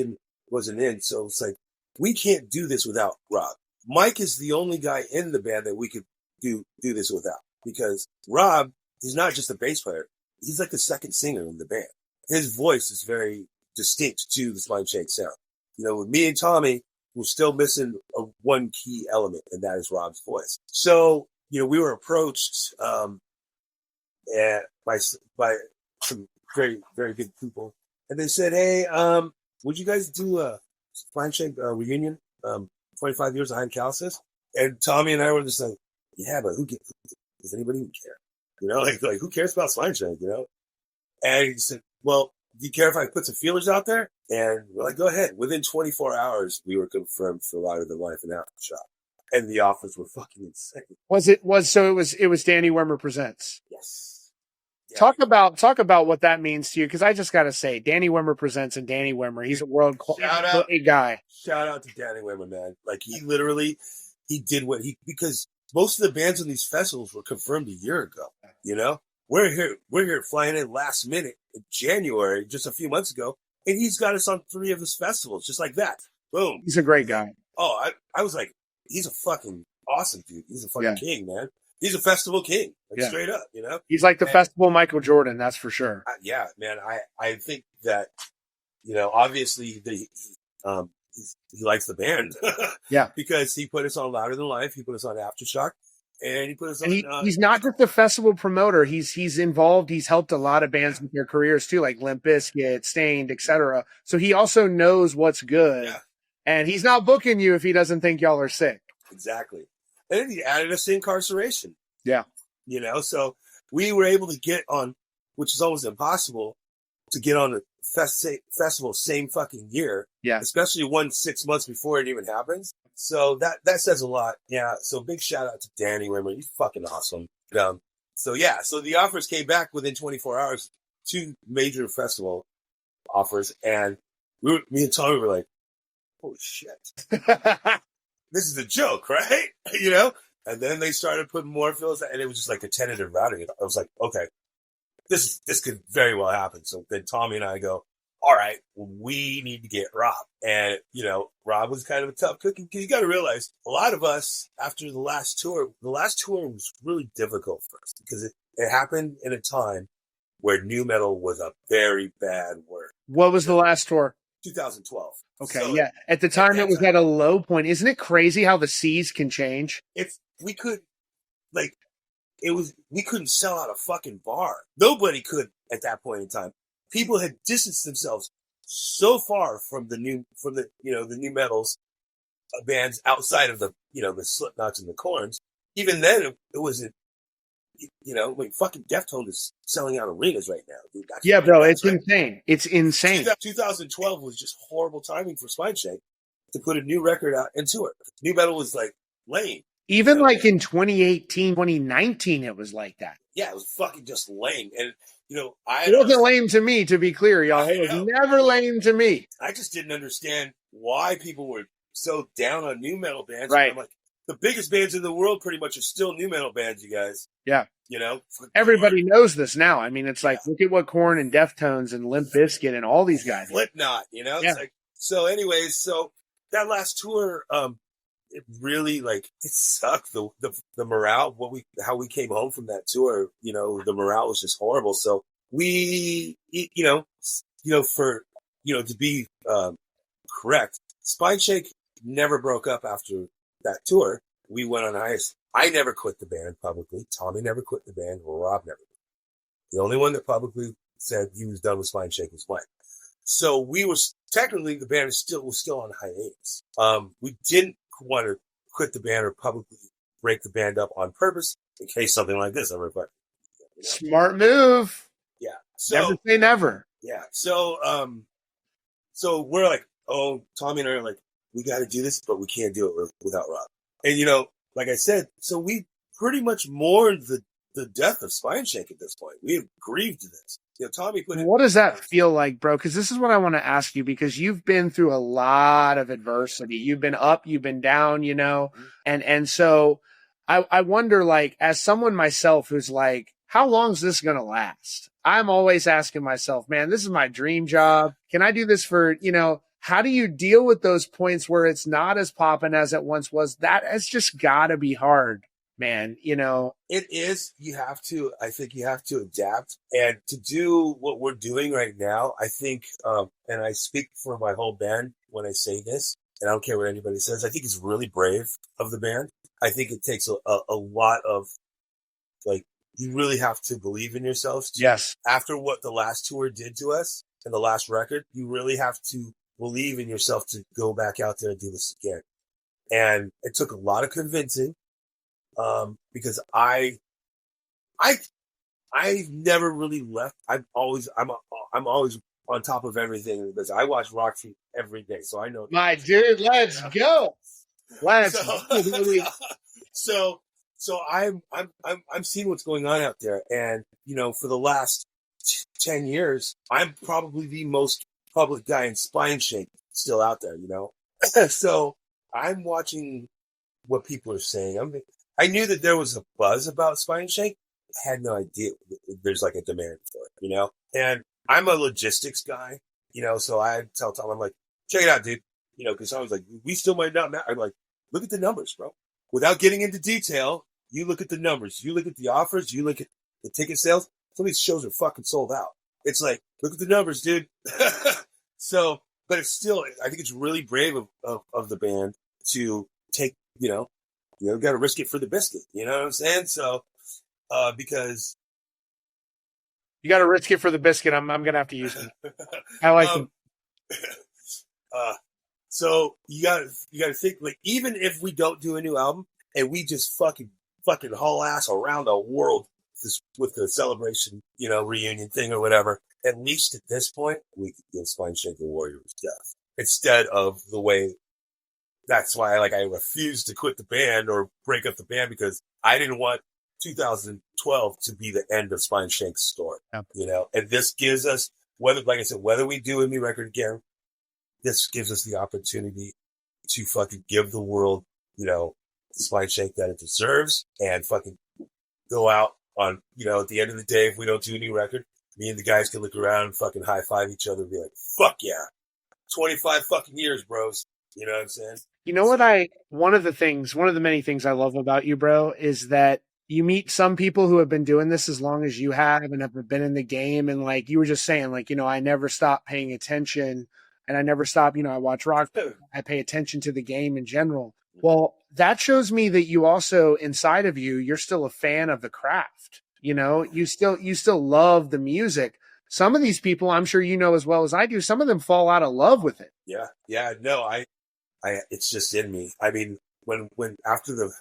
wasn't in. So it's like, we can't do this without Rob. Mike is the only guy in the band that we could do this without, because Rob is not just a bass player. He's like the second singer in the band. His voice is very distinct to the Spineshank sound. With me and Tommy, we're still missing one key element, and that is Rob's voice. So, we were approached, by some very, very good people. And they said, hey, would you guys do a Spineshank reunion? 25 years behind Callousness? And Tommy and I were just like, yeah, but does anybody even care? Like who cares about Spineshank, And he said, well, do you care if I put some feelers out there? And we're like, go ahead. Within 24 hours, we were confirmed for Louder Than Life and Aftershock. And the offers were fucking insane. It was Danny Wimmer Presents. Yes. Yeah. Talk about what that means to you, because I just got to say, Danny Wimmer Presents and Danny Wimmer, he's a world class guy. Shout out to Danny Wimmer, man. Like he did because most of the bands on these festivals were confirmed a year ago. We're here flying in last minute in January, just a few months ago, and he's got us on 3 of his festivals, just like that. Boom. He's a great guy. Oh, I was like, he's a fucking awesome dude. He's a fucking king, man. He's a festival king, straight up, He's like the festival Michael Jordan, that's for sure. Yeah, man. I think that, obviously he likes the band. Yeah. Because he put us on Louder Than Life. He put us on Aftershock. And he put us on. He's not just a festival promoter. He's involved. He's helped a lot of bands with their careers too, like Limp Bizkit, Stained, etc. So he also knows what's good. Yeah. And he's not booking you if he doesn't think y'all are sick. Exactly. And then he added us to Incarceration. Yeah. So we were able to get on, which is almost impossible, to get on a festival same fucking year. Yeah. Especially 6 months before it even happens. So that says a lot. Yeah. So big shout out to Danny Wimmer. He's fucking awesome. So the offers came back within 24 hours, 2 major festival offers, and me and Tommy were like, "Holy shit, this is a joke, right?" And then they started putting more fills, and it was just like a tentative routing. I was like, "Okay, this could very well happen." So then Tommy and I go, "All right, we need to get Rob." And, Rob was kind of a tough cookie, because you got to realize a lot of us, after the last tour was really difficult for us, because it happened in a time where nu metal was a very bad word. What was the last tour? 2012. Okay, So yeah. At the time, it was at a low point. Isn't it crazy how the seas can change? We couldn't sell out a fucking bar. Nobody could at that point in time. People had distanced themselves so far from the nu metals bands outside of the Slipknots and the Korns. Even then, it wasn't. Fucking Deftones is selling out arenas right now, dude. Yeah, bro, it's insane. It's insane. 2012 was just horrible timing for Spineshank to put a new record out and tour. Nu metal was like lame. Even like in 2018, 2019, it was like that. Yeah, it was fucking just lame. And, it wasn't lame to me, to be clear, y'all. It was never lame to me. I just didn't understand why people were so down on nu metal bands. Right. I'm like, the biggest bands in the world pretty much are still nu metal bands, you guys. Yeah. Everybody knows this now. I mean, it's like, look at what Korn and Deftones and Limp Bizkit and all these guys. Slipknot, Yeah. It's like, so anyways, that last tour, it really it sucked. The morale, how we came home from that tour, the morale was just horrible. So we, to be correct, Spineshank never broke up after that tour. We went on hiatus. I never quit the band publicly. Tommy never quit the band. Rob never. The only one that publicly said he was done with Spineshank was Mike. So we were technically, the band was still on hiatus. We didn't want to quit the band or publicly break the band up on purpose in case something like this ever happened. Smart move. Yeah. Never say never. Yeah. So we're like, Tommy and I are like, we got to do this, but we can't do it without Rob. And, like I said, so we pretty much mourned the death of Spineshank at this point. We have grieved this. Tommy what does that feel like, bro? Because this is what I want to ask you, because you've been through a lot of adversity. You've been up, you've been down, and so I wonder, as someone myself who's like, how long is this going to last? I'm always asking myself, man, this is my dream job. Can I do this for, how do you deal with those points where it's not as poppin' as it once was? That has just got to be hard, man. It is. I think you have to adapt, and to do what we're doing right now. I think, and I speak for my whole band when I say this, and I don't care what anybody says. I think it's really brave of the band. I think it takes a lot of, you really have to believe in yourselves. Yes. After what the last tour did to us and the last record, you really have to believe in yourself to go back out there and do this again. And it took a lot of convincing, because I've never really left. I'm always on top of everything, because I watch Rock Feet every day, so I know. My dude, let's go. So I'm seeing what's going on out there, and for the last 10 years, I'm probably the most public guy in Spineshank still out there. So I'm watching what people are saying. I knew that there was a buzz about Spineshank. I had no idea there's a demand for it, And I'm a logistics guy, so I tell Tom, I'm like, check it out, dude. Because I was like, we still might not matter. I'm like, look at the numbers, bro. Without getting into detail, you look at the numbers. You look at the offers. You look at the ticket sales. Some of these shows are fucking sold out. It's like, look at the numbers, dude. So, but it's still, I think it's really brave of the band to take, got to risk it for the biscuit. You know what I'm saying? So, because you got to risk it for the biscuit. I'm going to have to use them. I like them. So you got to think, even if we don't do a new album and we just fucking haul ass around the world with the celebration, reunion thing or whatever, at least at this point, we could give Spineshank the Warrior's death instead of the way. That's why I refused to quit the band or break up the band, because I didn't want 2012 to be the end of Spineshank's story, Yeah. you know, and this gives us, whether, like I said, whether we do a new record again, this gives us the opportunity to fucking give the world, you know, the Spineshank that it deserves, and fucking go out on, you know, at the end of the day, if we don't do a new record, me and the guys can look around and fucking high five each other and be like, fuck yeah, 25 fucking years, bros. You know what I'm saying? You know what one of the many things I love about you, bro, is that you meet some people who have been doing this as long as you have and have been in the game. And like you were just saying, like, you know, I never stop paying attention, and I never stop, you know, I watch rock, I pay attention to the game in general. Well, that shows me that you also, inside of you, you're still a fan of the craft. You know, you still love the music. Some of these people, I'm sure you know as well as I do, some of them fall out of love with it. Yeah. Yeah. No, I it's just in me. I mean, when after the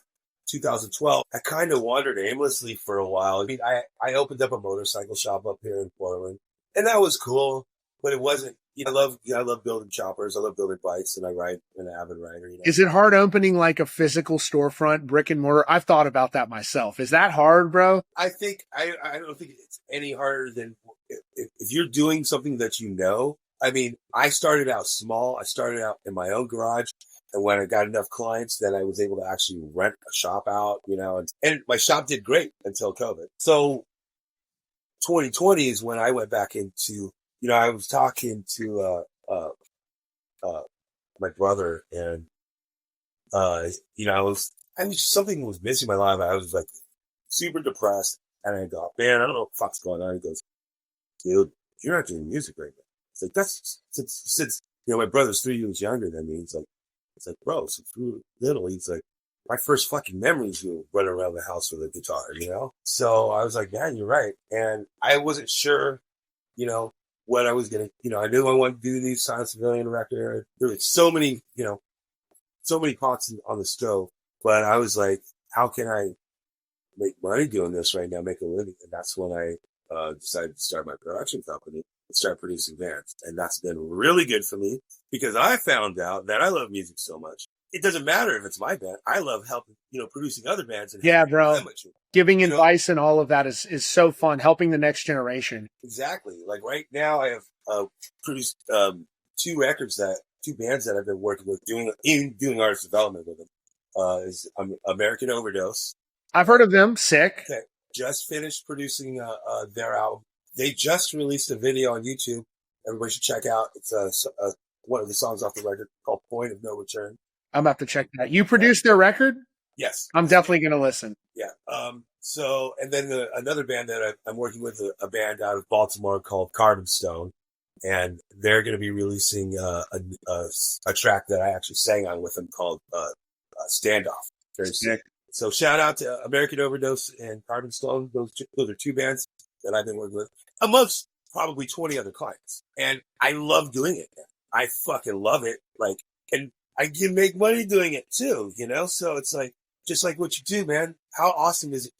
2012, I kind of wandered aimlessly for a while. I mean, I opened up a motorcycle shop up here in Portland, and that was cool, but it wasn't, you know, I love building choppers. I love building bikes, and I ride an avid rider. You know? Is it hard opening like a physical storefront, brick and mortar? I've thought about that myself. Is that hard, bro? I think, I don't think it's any harder than if you're doing something that you know. I mean, I started out small. I started out in my own garage. And when I got enough clients, then I was able to actually rent a shop out, you know, and my shop did great until COVID. So 2020 is when I went back into, you know, I was talking to, my brother, and, you know, something was missing in my life. I was like super depressed, and I go, man, I don't know what the fuck's going on. He goes, dude, you're not doing music right now. It's like, that's since, you know, my brother's 3 years younger than me. It's like, bro, since we were little, he's like, my first fucking memories were running around the house with a guitar, you know? So I was like, man, you're right. And I wasn't sure, you know, what I was going to, you know, I knew I wanted to do these Silent Civilian record. There were so many, you know, so many pots on the stove, but I was like, how can I make money doing this right now, make a living? And that's when I decided to start my production company and start producing bands. And that's been really good for me, because I found out that I love music so much. It doesn't matter if it's my band. I love helping, you know, producing other bands. And yeah, bro. Giving advice and all of that is so fun. Helping the next generation. Exactly. Like right now, I have produced two bands that I've been working with, doing artist development with them. Is American Overdose. I've heard of them. Sick. Okay. Just finished producing their album. They just released a video on YouTube. Everybody should check out. It's one of the songs off the record called Point of No Return. I'm about to check that. You produced their record? Yes. I'm definitely going to listen. Yeah. So, and then another band that I'm working with, a band out of Baltimore called Carbon Stone, and they're going to be releasing a track that I actually sang on with them called Standoff. Very sick. So shout out to American Overdose and Carbon Stone. Those are two bands that I've been working with, amongst probably 20 other clients. And I love doing it, man. I fucking love it. Like, and I can make money doing it too, you know? So it's like, just like what you do, man. How awesome is it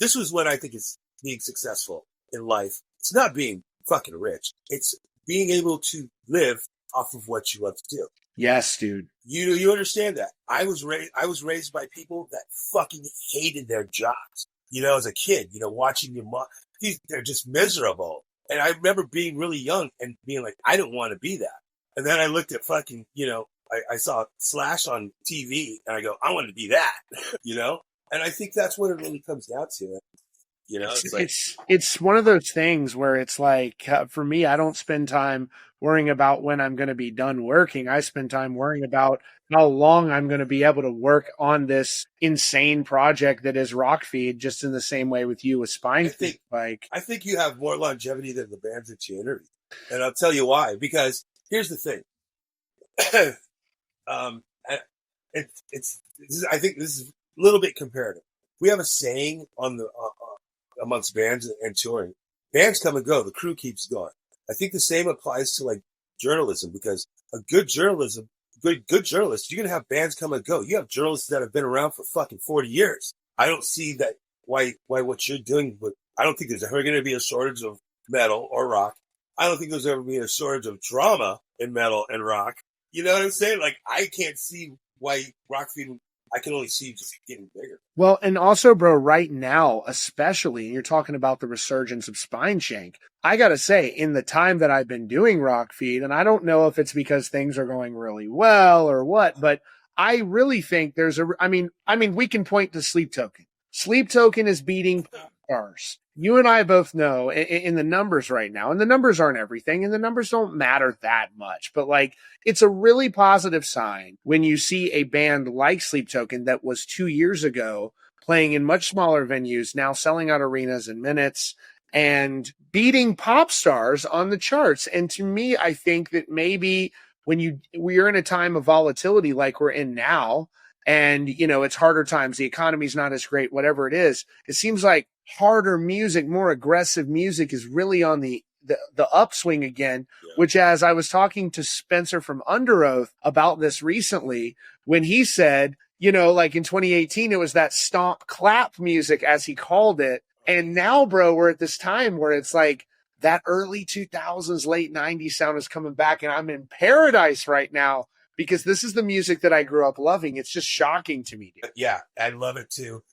this was what I think is being successful in life. It's not being fucking rich. It's being able to live off of what you love to do. Yes, dude. You understand that. I was raised by people that fucking hated their jobs. You know, as a kid, you know, watching your mom, they're just miserable. And I remember being really young and being like, I don't want to be that. And then I looked at fucking, you know, I saw Slash on TV and I go, I want to be that, you know? And I think that's what it really comes down to. You know, it's one of those things where it's like, for me, I don't spend time worrying about when I'm going to be done working. I spend time worrying about how long I'm going to be able to work on this insane project that is Rockfeed, just in the same way with you with Spineshank. I think you have more longevity than the bands that you interview. And I'll tell you why, because here's the thing. I think this is a little bit comparative. We have a saying on the, amongst bands and touring. Bands come and go. The crew keeps going. I think the same applies to like journalism, because a good journalist, you're going to have bands come and go. You have journalists that have been around for fucking 40 years. I don't see that why what you're doing, but I don't think there's ever going to be a shortage of metal or rock. I don't think there's ever be a shortage of drama in metal and rock. You know what I'm saying? Like, I can't see why Rockfeed I can only see just getting bigger. Well, and also, bro, right now, especially, and you're talking about the resurgence of Spineshank, I gotta say, in the time that I've been doing Rock Feed, and I don't know if it's because things are going really well or what, but I really think I mean, we can point to Sleep Token. Sleep Token is beating Stars. You and I both know in the numbers right now, and the numbers aren't everything, and the numbers don't matter that much, but like, it's a really positive sign when you see a band like Sleep Token that was 2 years ago playing in much smaller venues, now selling out arenas in minutes and beating pop stars on the charts. And to me, I think that maybe we're in a time of volatility like we're in now, and it's harder times, the economy's not as great, whatever it is, it seems like harder music, more aggressive music is really on the upswing again, which, as I was talking to Spencer from Under Oath about this recently, when he said, like in 2018, it was that stomp clap music, as he called it. And now, bro, we're at this time where it's like that early 2000s, late 90s sound is coming back, and I'm in paradise right now because this is the music that I grew up loving. It's just shocking to me, dude. Yeah, I love it too.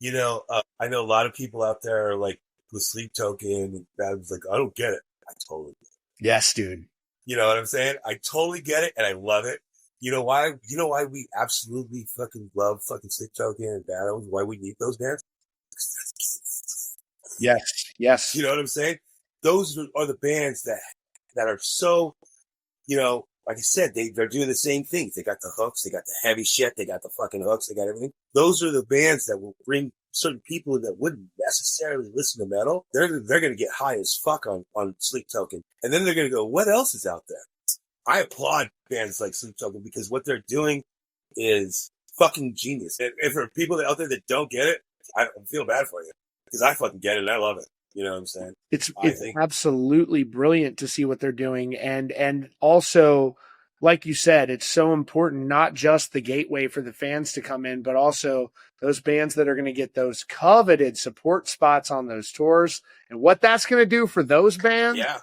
I know a lot of people out there like with Sleep Token, I was like, I don't get it. I totally get it. Yes, dude. You know what I'm saying? I totally get it, and I love it. You know why? You know why we absolutely fucking love fucking Sleep Token and Battles? Why we need those bands? Yes. You know what I'm saying? Those are the bands that are so, like I said, they're doing the same things. They got the hooks, they got the heavy shit, they got the fucking hooks, they got everything. Those are the bands that will bring certain people that wouldn't necessarily listen to metal. They're going to get high as fuck on Sleep Token. And then they're going to go, what else is out there? I applaud bands like Sleep Token because what they're doing is fucking genius. And for people out there that don't get it, I feel bad for you because I fucking get it and I love it. You know what I'm saying? It's absolutely brilliant to see what they're doing. And also, like you said, it's so important, not just the gateway for the fans to come in, but also those bands that are going to get those coveted support spots on those tours and what that's going to do for those bands. Yeah.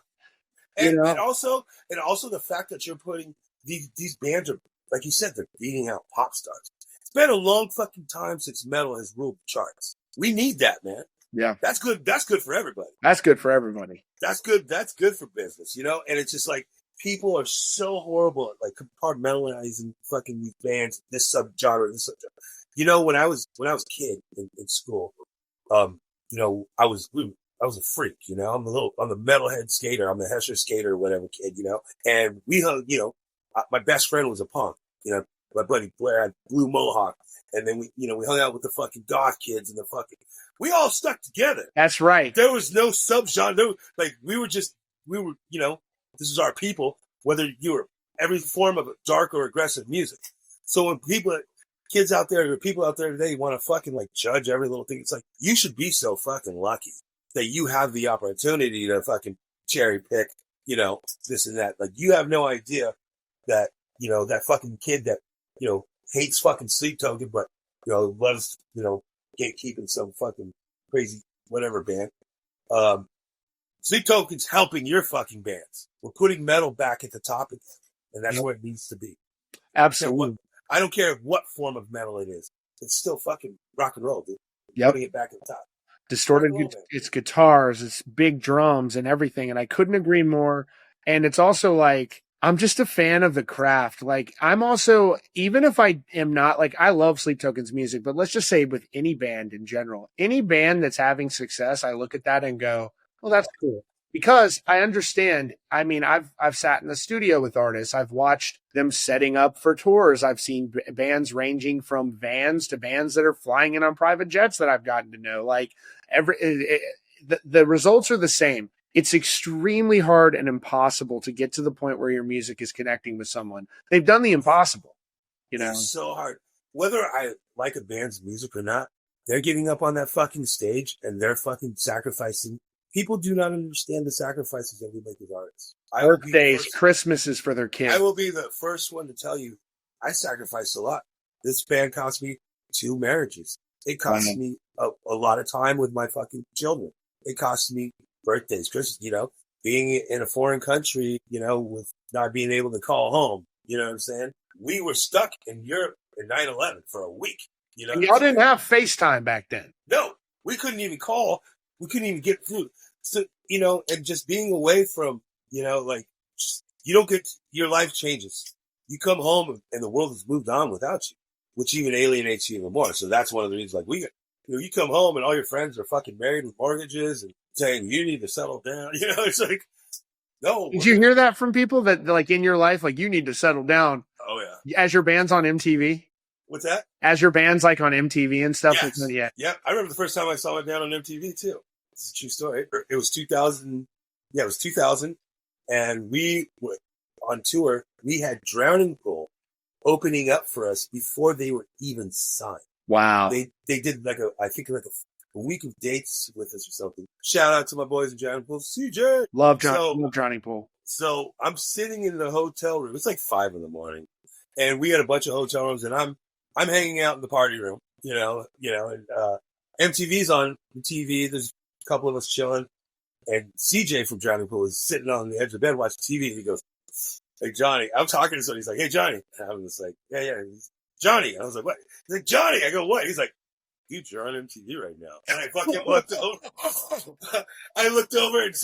And also the fact that you're putting these bands are, like you said, they're beating out pop stars. It's been a long fucking time since metal has ruled the charts. We need that, man. Yeah. That's good. That's good for everybody. That's good for everybody. That's good. That's good for business, And it's just like people are so horrible at like compartmentalizing fucking these bands, this subgenre, this subgenre. When I was a kid in school, I was a freak, I'm the metalhead skater. I'm the Hesher skater or whatever kid, and we hung, my best friend was a punk, my buddy Blair had blue mohawk. And then we hung out with the fucking goth kids and we all stuck together. That's right. There was no subgenre. We were, this is our people, whether you were every form of dark or aggressive music. So when kids out there, or people out there today want to fucking like judge every little thing, it's like, you should be so fucking lucky that you have the opportunity to fucking cherry pick, this and that. Like, you have no idea that, that fucking kid that, hates fucking Sleep Token, but, loves, gatekeeping some fucking crazy whatever band. Sleep Token's helping your fucking bands. We're putting metal back at the top again, and that's where it needs to be. Absolutely. I don't care what form of metal it is. It's still fucking rock and roll, dude. Yep. Putting it back at the top. Distorted, it's guitars, it's big drums and everything, and I couldn't agree more. And it's also like, I'm just a fan of the craft. Like, I'm also, even if I am not, like, I love Sleep Token's music, but let's just say with any band in general, any band that's having success, I look at that and go, well, that's cool. Because I understand, I mean, I've sat in the studio with artists. I've watched them setting up for tours. I've seen bands ranging from vans to bands that are flying in on private jets that I've gotten to know. Like, the results are the same. It's extremely hard and impossible to get to the point where your music is connecting with someone. They've done the impossible, It's so hard. Whether I like a band's music or not, they're getting up on that fucking stage and they're fucking sacrificing. People do not understand the sacrifices that we make as artists. Birthdays, Christmases for their kids. I will be the first one to tell you, I sacrificed a lot. This band cost me 2 marriages. It cost me a lot of time with my fucking children. It cost me birthdays, Christmas, being in a foreign country, with not being able to call home. You know what I'm saying? We were stuck in Europe in 9/11 for a week. You know, and y'all didn't have FaceTime back then. No, we couldn't even call. We couldn't even get through. So, you know, and just being away from, you know, like, just, you don't get, your life changes. You come home and the world has moved on without you, which even alienates you even more. So that's one of the reasons, like, you come home and all your friends are fucking married with mortgages and saying, you need to settle down. You know, it's like, no. Did you hear that from people that, like, in your life, like, you need to settle down? Oh, yeah. As your band's on MTV? What's that? As your band's, like, on MTV and stuff? Yes. Yeah. Yeah. I remember the first time I saw my band on MTV, too. It's a true story. It was 2000. Yeah, it was 2000. And we were on tour. We had Drowning Pool opening up for us before they were even signed. Wow. They did like a week of dates with us or something. Shout out to my boys in Drowning Pool. CJ. Love Drowning Pool. So I'm sitting in the hotel room. It's like 5 a.m. And we had a bunch of hotel rooms and I'm hanging out in the party room, and MTV's on the TV. There's a couple of us chilling. And CJ from Drowning Pool is sitting on the edge of the bed watching TV. And he goes, "Hey, Johnny," I'm talking to someone. He's like, "Hey, Johnny." And I'm just like, yeah. He's, "Johnny." And I was like, "What?" He's like, "Johnny." I go, "What?" He's like, "Dude, you're on MTV right now." And I fucking looked over. I looked over and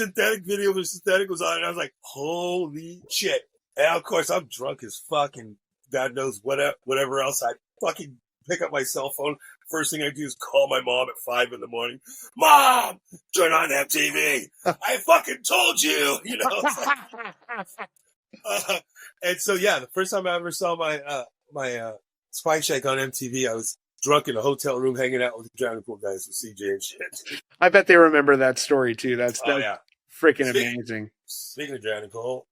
Video of Synthetic was on. And I was like, holy shit. And of course, I'm drunk as fuck and God knows whatever else. I fucking pick up my cell phone. First thing I do is call my mom at 5 a.m. "Mom, turn on MTV. I fucking told you," and so, yeah, the first time I ever saw my Spineshank on MTV, I was drunk in a hotel room hanging out with the Drowning Pool guys with CJ and shit. I bet they remember that story too. That's yeah. Freaking amazing. Speaking of Drowning Pool,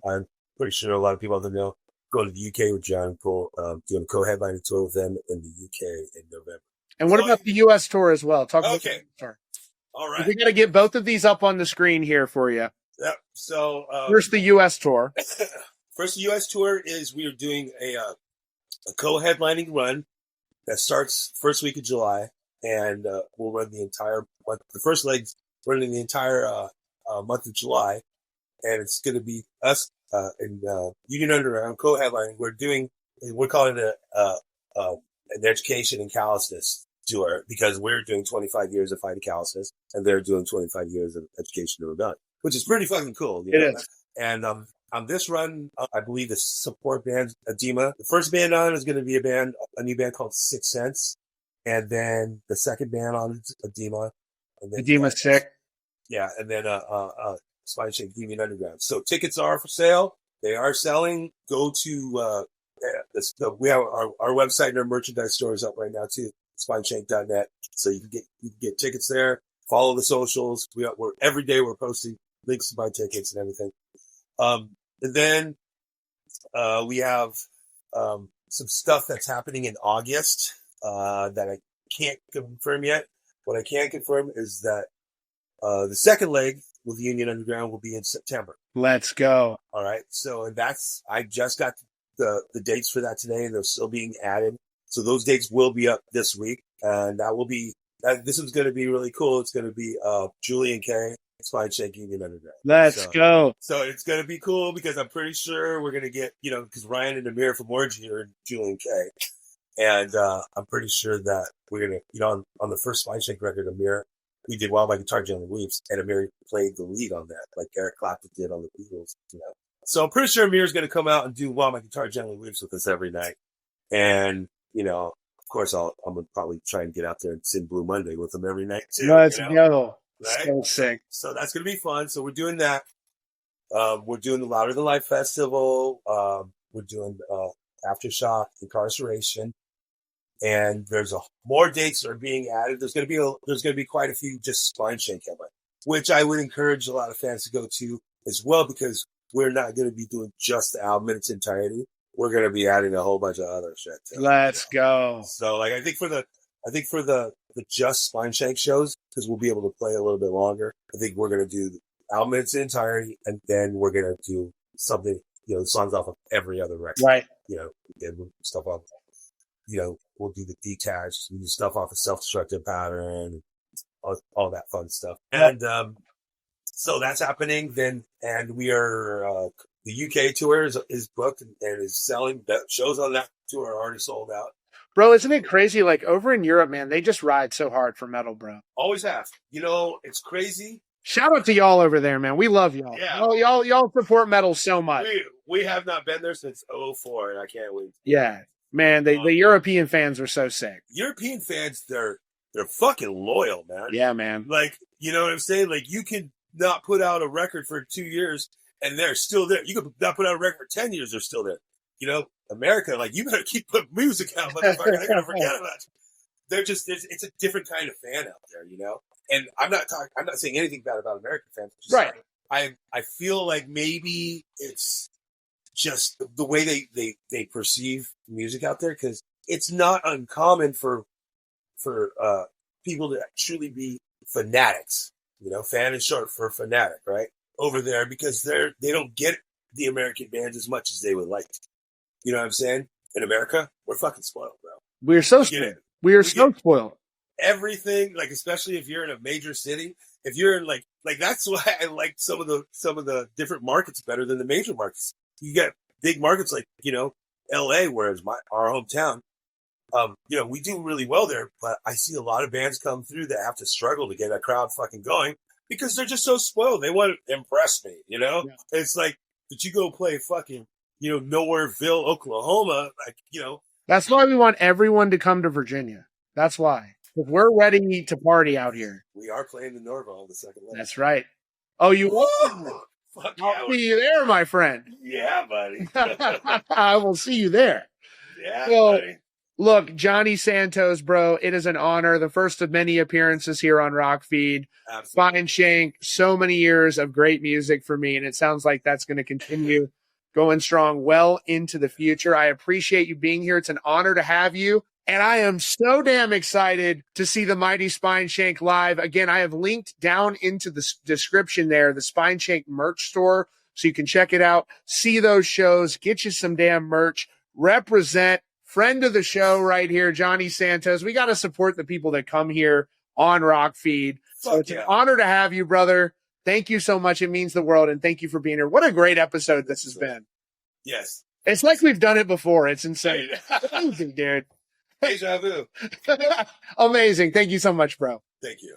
I'm pretty sure a lot of people out there know, going to the UK with Drowning Pool, doing a co-headlining tour with them in the UK in November. And what about the US tour as well? Talk about the US tour. All right. We got to get both of these up on the screen here for you. Yep. So first, the US tour. First, the US tour is we are doing a co-headlining run that starts first week of July, and we'll run the entire month. The first leg's running the entire month of July, and it's going to be us in Union Underground co-headlining. We're calling it an education and callousness tour because we're doing 25 years of fighting callousness, and they're doing 25 years of education and rebellion, which is pretty fucking cool. It is. And on this run, I believe the support band, Edema. The first band on is going to be a new band called Sixth Sense. And then the second band on is Edema. Edema's sick. Yeah. And then, Spineshank, Union Underground. So tickets are for sale. They are selling. Go to, we have our website and our merchandise store is up right now too, spineshank.net. So you can get tickets there. Follow the socials. We're every day we're posting links to buy tickets and everything. And then, we have, some stuff that's happening in August, that I can't confirm yet. What I can confirm is that, the second leg with the Union Underground will be in September. Let's go. All right. So I just got the dates for that today and they're still being added. So those dates will be up this week and this is going to be really cool. It's going to be, Julian K. Spineshank, Union Underground. Let's go. So it's going to be cool because I'm pretty sure we're going to get, because Ryan and Amir from Orgy are in Julian K. And, I'm pretty sure that we're going to, on the first Spineshank record, Amir, we did Wild My Guitar, Gently Weeps, and Amir played the lead on that, like Eric Clapton did on the Beatles, So I'm pretty sure Amir's going to come out and do Wild My Guitar, Gently Weeps with us every night. And, of course, I'm going to probably try and get out there and sing Blue Monday with him every night too. Let's go. Right? So sick. So that's going to be fun. So we're doing that. We're doing the Louder Than Life Festival. We're doing Aftershock, Incarceration, and there's more dates are being added. There's going to be quite a few just Spineshank headline, which I would encourage a lot of fans to go to as well because we're not going to be doing just the album in its entirety. We're going to be adding a whole bunch of other shit too. Let's go. So like I think for the just Spineshank shows, because we'll be able to play a little bit longer, I think we're going to do the album in its entirety, and then we're going to do something, songs off of every other record. Right. And stuff off, we'll do the Detached, we'll do stuff off of Self-Destructive Pattern, all that fun stuff. And, so that's happening then, and we are, the UK tour is booked and is selling. That shows on that tour are already sold out. Bro, isn't it crazy? Like over in Europe, man, they just ride so hard for metal, bro. Always have. You know, it's crazy. Shout out to y'all over there, man. We love y'all. Yeah. Y'all support metal so much. We have not been there since 2004, and I can't wait. Yeah. Man, the European fans are so sick. European fans, they're fucking loyal, man. Yeah, man. Like, you know what I'm saying? Like, you can not put out a record for 2 years, and they're still there. You could not put out a record for 10 years, they're still there. You know, America, like, you better keep putting music out, motherfucker. They're going to forget about you. They're just, it's a different kind of fan out there, you know? And I'm not saying anything bad about American fans. Right. I feel like maybe it's just the way they perceive music out there, because it's not uncommon for people to truly be fanatics. You know, fan is short for fanatic, right? Over there, because they don't get the American bands as much as they would like. You know what I'm saying? In America, we're fucking spoiled, bro. We're so spoiled. We are so spoiled. Everything, like, especially if you're in a major city, if you're in like that's why I like some of the different markets better than the major markets. You get big markets like, you know, LA, whereas our hometown, you know, we do really well there, but I see a lot of bands come through that have to struggle to get a crowd fucking going because they're just so spoiled. They want to impress me, you know? Yeah. It's like, did you go play fucking, you know, Nowhereville, Oklahoma? Like, you know. That's why we want everyone to come to Virginia. That's why. Because we're ready to party out here. We are playing the Norval the second leg. That's right. Oh, you will? Fuck I'll see you there, my friend. Yeah, buddy. I will see you there. Yeah, so, buddy. Look, Jonny Santos, bro, it is an honor. The first of many appearances here on Rock Feed. Spineshank, so many years of great music for me, and it sounds like that's going to continue going strong well into the future. I appreciate you being here. It's an honor to have you. And I am so damn excited to see the mighty Spineshank live. Again, I have linked down into the description there, the Spineshank merch store, so you can check it out, see those shows, get you some damn merch, represent, friend of the show right here, Jonny Santos. We got to support the people that come here on Rock Feed. So it's an honor to have you, brother. Thank you so much. It means the world, and thank you for being here. What a great episode this has been. Yes. It's like we've done it before. It's insane. Amazing, dude. Deja vu. Amazing. Thank you so much, bro. Thank you.